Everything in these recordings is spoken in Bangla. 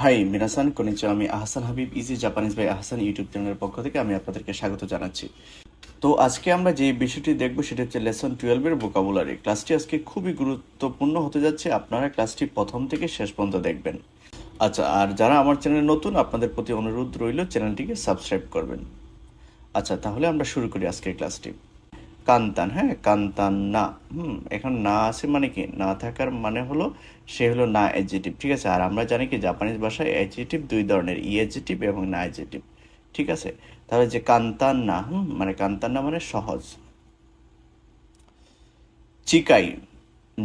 হাই মিনাসান কনিচিওয়া, আমি Ahsan Habib easy Japanese by Ahsan YouTube চ্যানেলের পক্ষ থেকে আমি আপনাদেরকে স্বাগত জানাচ্ছি। তো আজকে আমরা যে বিষয়টি দেখব সেটা হচ্ছে লেসন 12-এর ভোকাবুলারি। ক্লাসটি আজকে খুবই গুরুত্বপূর্ণ হতে যাচ্ছে, আপনারা ক্লাসটি প্রথম থেকে শেষ পর্যন্ত দেখবেন। আচ্ছা, আর যারা আমার চ্যানেলে নতুন আপনাদের প্রতি অনুরোধ রইল চ্যানেলটিকে সাবস্ক্রাইব করবেন। আচ্ছা, তাহলে আমরা শুরু করি আজকের ক্লাসটি। কান্তান, হ্যাঁ, কান্তান না। এখন না আছে মানে কি, না থাকার মানে হলো সে হলো না অ্যাডজেটিভ, ঠিক আছে। আর আমরা জানি কি জাপানিজ ভাষায় অ্যাডজেটিভ দুই ধরনের, ই অ্যাডজেটিভ এবং না অ্যাডজেটিভ, ঠিক আছে। তাহলে যে কান্তান না, মানে কান্তান না মানে সহজ। চিকাই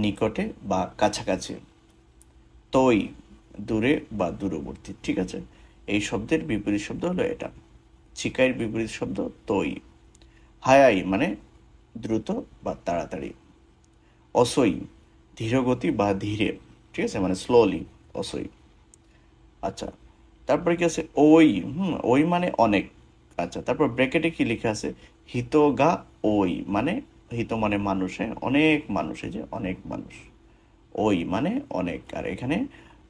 নিকটে বা কাছাকাছি, তৈ দূরে বা দূরবর্তী, ঠিক আছে। এই শব্দের বিপরীত শব্দ হলো এটা। চিকাইয়ের বিপরীত শব্দ তৈ। হায়াই মানে দ্রুত বা তাড়াতাড়ি। অসই ধীরগতি বা ধীরে, ঠিক আছে, মানে স্লোলি, অসই। আচ্ছা, তারপরে কি আছে ওই, ওই মানে অনেক। আচ্ছা, তারপর ব্র্যাকেটে কি লেখা আছে, হিতগা ওই মানে, হিত মানে মানুষ, হ্যাঁ, অনেক মানুষ, এই যে অনেক মানুষ, ওই মানে অনেক। আর এখানে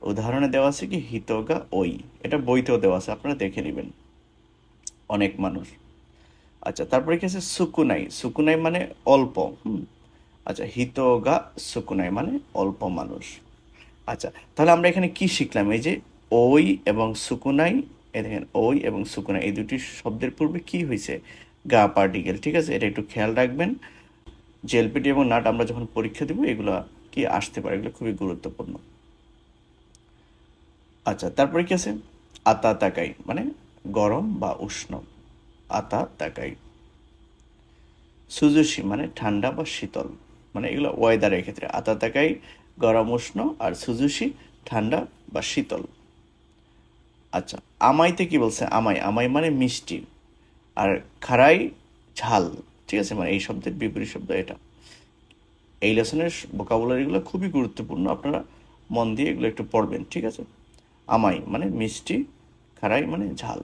উদাহরণে দেওয়া আছে কি হিতগা ওই, এটা বইতেও দেওয়া আছে, আপনারা দেখে নেবেন, অনেক মানুষ। আচ্ছা, তারপরে কি আছে সুকুনাই, সুকুনাই মানে অল্প। আচ্ছা, হিতগা সুকুনাই মানে অল্প মানুষ। আচ্ছা, তাহলে আমরা এখানে কি শিখলাম, এই যে ওই এবং সুকুনাই, এই দেখেন ওই এবং সুকুনাই এই দুটি শব্দের পূর্বে কি হয়েছে, গা পার্টিকেল, ঠিক আছে। এটা একটু খেয়াল রাখবেন, জেলপিটি এবং নাট আমরা যখন পরীক্ষা দিব এগুলো কি আসতে পারে, এগুলো খুবই গুরুত্বপূর্ণ। আচ্ছা, তারপরে কি আছে আতা তাকাই মানে গরম বা উষ্ণ, আতা তাকাই। সুজুশি মানে ঠান্ডা বা শীতল, মানে এগুলো ওয়েদারের ক্ষেত্রে, আতা তাকাই গরম উষ্ণ, আর সুজুশি ঠান্ডা বা শীতল। আচ্ছা, আমাইতে কি বলছে, আমাই, আমাই মানে মিষ্টি, আর খারাই ঝাল, ঠিক আছে, মানে এই শব্দের বিপরীত শব্দ এটা। এই লেসনের ভোকাবুলারিগুলো খুবই গুরুত্বপূর্ণ, আপনারা মন দিয়ে এগুলো একটু পড়বেন, ঠিক আছে। আমাই মানে মিষ্টি, খারাই মানে ঝাল।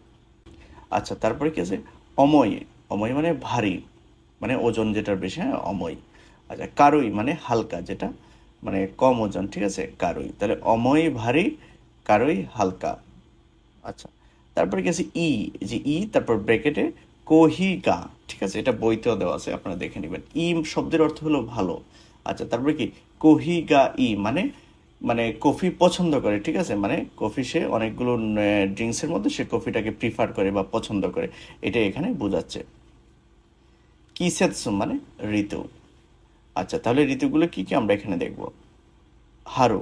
আচ্ছা, তারপরে কি আছে অময়, অময় মানে ভারী, মানে ওজন যেটার বেশি, হ্যাঁ, অময়। আচ্ছা, কারুই মানে হালকা, যেটা মানে কম ওজন, ঠিক আছে, কারুই। তাহলে অময় ভারী, কারুই হালকা। আচ্ছা, তারপরে কি আছে ই, যে ই তারপর ব্র্যাকেটে কোহিগা, ঠিক আছে, এটা বইতেও দেওয়া আছে, আপনারা দেখে নেবেন। ই শব্দের অর্থ হলো ভালো। আচ্ছা, তারপরে কি কোহিগা ই মানে, মানে কফি পছন্দ করে, ঠিক আছে, মানে কফি সে অনেকগুলো ড্রিঙ্কসের মধ্যে সে কফিটাকে প্রিফার করে বা পছন্দ করে, এটা এখানে বোঝাচ্ছে। কিসেৎসু মানে ঋতু। আচ্ছা, তাহলে ঋতুগুলো কি কি আমরা এখানে দেখব। হারু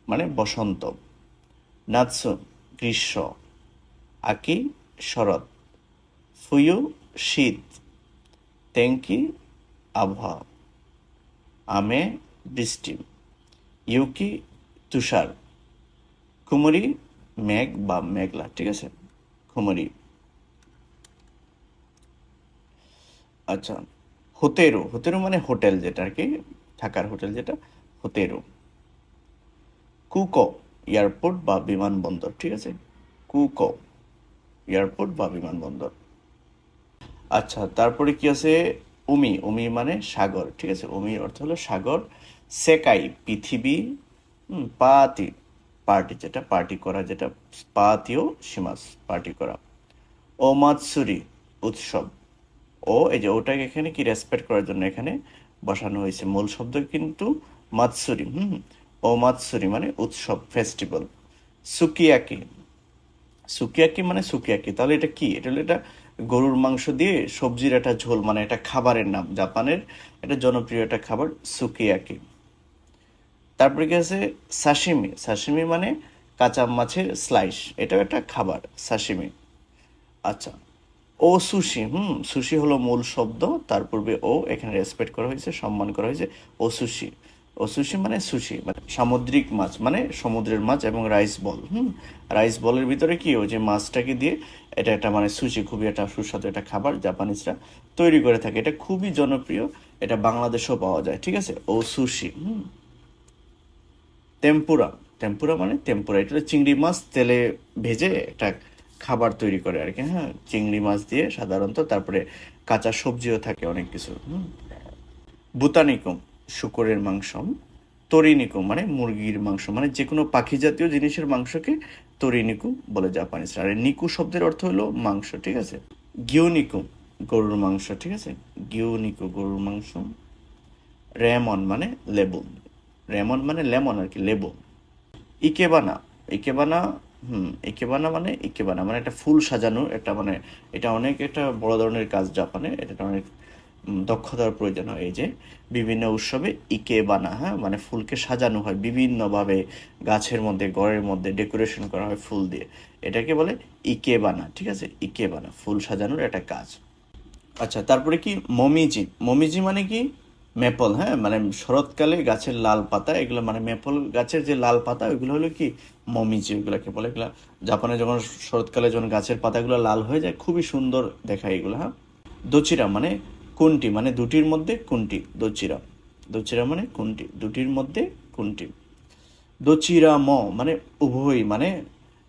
মানে বসন্ত, নাৎসু গ্রীষ্ম, আকি শরৎ, ফুয়ু শীত, তেঙ্কি আবহাওয়া, আমে বৃষ্টি, ইউকি তুষার, কুমরি মেঘ বা মেঘলা, ঠিক আছে, কুমরি। আচ্ছা, হোতেরু, হোতেরু মানে হোটেল, যেটা আর কি থাকার হোটেল, যেটা হোতেরু। কুকো এয়ারপোর্ট বা বিমানবন্দর, ঠিক আছে, কুকো এয়ারপোর্ট বা বিমানবন্দর। আচ্ছা, তারপরে কি আছে উমি, উমি মানে সাগর, ঠিক আছে, উমির অর্থ হলো সাগর। সেকাই পৃথিবী, পাতি পার্টি, যেটা পার্টি করা, যেটা পাতিও সীমাস পার্টি করা। ও মাতসুরি উৎসব, ও এই যে ওটাকে এখানে কি রেসপেক্ট করার জন্য এখানে বসানো হয়েছে, মূল শব্দ কিন্তু মাতসুরি। ও মাতসুরি মানে উৎসব, ফেস্টিভ্যাল। সুকিয়াকি, সুকিয়াকি মানে সুকিয়াকি, তাহলে এটা কি, এটা হলো এটা গরুর মাংস দিয়ে সবজির একটা ঝোল, মানে এটা খাবারের নাম, জাপানের এটা জনপ্রিয় একটা খাবার সুকিয়াকি। তারপরে কি আছে সাশিমি, সাশিমি মানে কাঁচা মাছের স্লাইস, এটাও একটা খাবার, সাশিমি। আচ্ছা, ও সুশি, সুশি হলো মূল শব্দ, তার পূর্বে ও এখানে রেসপেক্ট করা হয়েছে, সম্মান করা হয়েছে। ও সুশি, ও সুশি মানে সুশি মানে সামুদ্রিক মাছ, মানে সমুদ্রের মাছ, এবং রাইস বল, রাইস বলের ভিতরে কি ওই যে মাছটাকে দিয়ে এটা একটা মানে সুশি, খুবই একটা সুস্বাদু একটা খাবার, জাপানিজরা তৈরি করে থাকে, এটা খুবই জনপ্রিয়, এটা বাংলাদেশেও পাওয়া যায়, ঠিক আছে, ও সুশি। টেম্পুরা, টেম্পুরা মানে টেম্পুরা, এটা হলো চিংড়ি মাছ তেলে ভেজে একটা খাবার তৈরি করে আর কি, হ্যাঁ, চিংড়ি মাছ দিয়ে সাধারণত, তারপরে কাঁচা সবজিও থাকে অনেক কিছু। বুতানিকুম শূকরের মাংস। তরিনিকুম মানে মুরগির মাংস, মানে যে কোনো পাখি জাতীয় জিনিসের মাংসকে তোরিনিকু বলে জাপানিজরা। আর এই নিকু শব্দের অর্থ হলো মাংস, ঠিক আছে। গিওনিকু গরুর মাংস, ঠিক আছে। গিওনিকু গরুর মাংস। রেমন মানে লেবু, রেমন মানে লেমন আর কি, লেবু। ইকেবানা, ইকেবানা, ইকেবানা মানে ইকেবানা মানে একটা ফুল সাজানো, একটা মানে এটা অনেক একটা বড় ধরনের কাজ জাপানে, এটা অনেক দক্ষতার প্রয়োজন হয়। এই যে বিভিন্ন উৎসবে ইকেবানা, হ্যাঁ, মানে ফুলকে সাজানো হয় বিভিন্নভাবে, গাছের মধ্যে, ঘরের মধ্যে ডেকোরেশন করা হয় ফুল দিয়ে, এটাকে বলে ইকেবানা, ঠিক আছে। ইকেবানা ফুল সাজানোর একটা কাজ। আচ্ছা, তারপরে কি মমিজি, মমিজি মানে কি মেপল, হ্যাঁ, মানে শরৎকালে গাছের লাল পাতা, এগুলো মানে মেপল গাছের যে লাল পাতা ওইগুলো হলো কি মমিজি, ওইগুলোকে বলে। এগুলা জাপানে যখন শরৎকালে যখন গাছের পাতাগুলো লাল হয়ে যায় খুবই সুন্দর দেখায় এগুলো, হ্যাঁ। দোচিরা মানে কোনটি, মানে দুটির মধ্যে কোনটি, দোচিরা, দোচিরা মানে কোনটি, দুটির মধ্যে কোনটি। দোচিরা ম মানে উভয়, মানে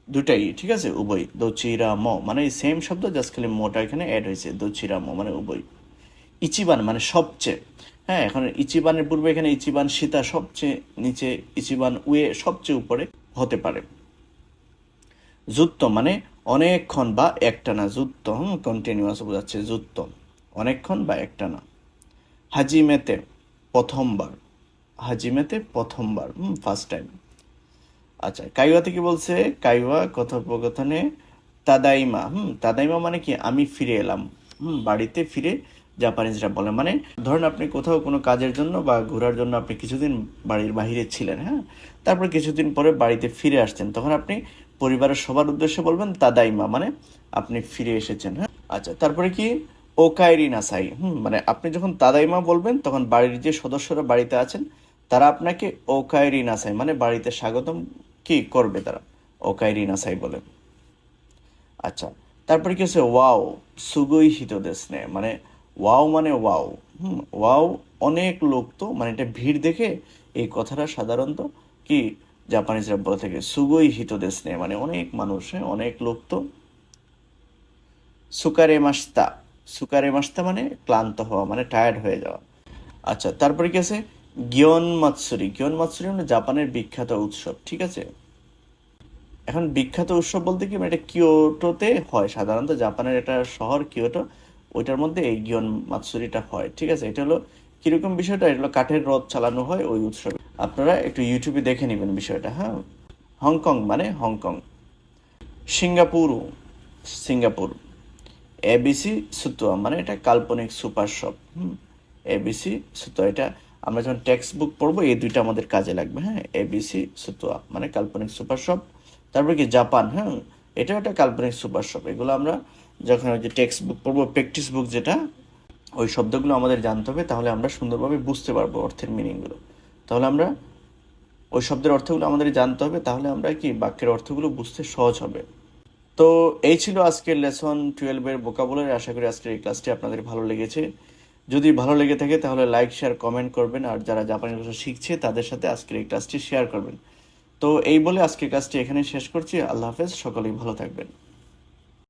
দুটাই, ঠিক আছে, উভয়। দোচিরা ম মানে সেম শব্দ, জাস্ট খালি মোটা এখানে অ্যাড হয়েছে, দোচিরা ম মানে উভয়। ইচিবান মানে সবচেয়ে, হ্যাঁ, এখন ইচিবানের পূর্বে এখানে ইচিবান সীতা সবচেয়ে নিচে, ইচিবান উয়ে সবচেয়ে উপরে হতে পারে। যুত্ত মানে অনেকক্ষণ বা একটানা, যুত্ত কন্টিনিউয়াস বোঝাচ্ছে, যুত্ত অনেকক্ষণ বা একটানা। হাজিমেতে প্রথমবার, হাজিমেতে প্রথমবার, ফার্স্ট টাইম। আচ্ছা, কাইওয়া থেকে বলছে, কাইওয়া কথোপকথনে তাদাইমা, তাদাইমা মানে কি আমি ফিরে এলাম, বাড়িতে ফিরে জাপানিজরা বলে, মানে ধরেন আপনি কোথাও কোনো কাজের জন্য বা ঘোরার জন্য আপনি কিছুদিন বাড়ির বাইরে ছিলেন, হ্যাঁ, তারপর কিছুদিন পরে বাড়িতে ফিরে আসছেন, তখন আপনি পরিবারের সবার উদ্দেশ্যে বলবেন তাদাইমা, মানে আপনি ফিরে এসেছেন, হ্যাঁ। আচ্ছা, তারপরে কি ওকাইরি নাসাই, মানে আপনি যখন তাদাইমা বলবেন তখন বাড়ির যে সদস্যরা বাড়িতে আছেন তারা আপনাকে ওকাইরি নাসাই মানে বাড়িতে স্বাগতম কি করবে তারা, ওকাইরি নাসাই বলে। আচ্ছা, তারপরে কি হচ্ছে ওয়াও, সুগুই হিতো দেসনে, মানে ওয়াও মানে ওয়াও, ওয়াও অনেক লোক তো, মানে এটা ভিড় দেখে এই কথাটা সাধারণত কি জাপানিজরা বলে থাকে, সুগুই হিতো দেসনে মানে অনেক মানুষ, হ্যাঁ, অনেক লোক তো। সুকারে মাস্তা, সুকারে মাস্তা মানে ক্লান্ত হওয়া, মানে টায়ার্ড হয়ে যাওয়া। আচ্ছা, তারপরে কি আছে গিয়ন মাৎসুরি, গিয়ন মাৎসুরি মানে জাপানের বিখ্যাত উৎসব, ঠিক আছে। এখন বিখ্যাত উৎসব বলতে কি, মানে এটা কিয়োটোতে হয় সাধারণত, জাপানের একটা শহর কিয়োটো, ওইটার মধ্যে এই গিয়ন মাৎসুরিটা হয়, ঠিক আছে। এটা হলো কিরকম বিষয়টা, এটা হলো কাঠের রথ চালানো হয় ওই উৎসবে, আপনারা একটু ইউটিউবে দেখে নেবেন বিষয়টা, হ্যাঁ। হংকং মানে হংকং। Singapore, Singapore. এবিসি সুতোয়া মানে এটা কাল্পনিক সুপার শপ, এবিসি সুতোয়া, এটা আমরা যখন টেক্সট বুক পড়বো এই দুইটা আমাদের কাজে লাগবে, হ্যাঁ। এবিসি সুতোয়া মানে কাল্পনিক সুপার শপ। তারপরে কি জাপান, হ্যাঁ, এটাও একটা কাল্পনিক সুপার শপ। এগুলো আমরা যখন ওই যে টেক্সট বুক পড়বো, প্র্যাকটিস বুক যেটা, ওই শব্দগুলো আমাদের জানতে হবে, তাহলে আমরা সুন্দরভাবে বুঝতে পারবো অর্থের মিনিংগুলো। তাহলে আমরা ওই শব্দের অর্থগুলো আমাদের জানতে হবে, তাহলে আমরা কি বাক্যের অর্থগুলো বুঝতে সহজ হবে। তো এই ছিল আজকের লেসন 12-এর ভোকাবুলারি। আশা করি আজকের এই ক্লাসটি আপনাদের ভালো লেগেছে। যদি ভালো লেগে থাকে তাহলে লাইক, শেয়ার, কমেন্ট করবেন, আর যারা জাপানি ভাষা শিখছে তাদের সাথে আজকের এই ক্লাসটি শেয়ার করবেন। তো এই বলে আজকের ক্লাসটি এখানে শেষ করছি। আল্লাহ হাফেজ, সকলেই ভালো থাকবেন।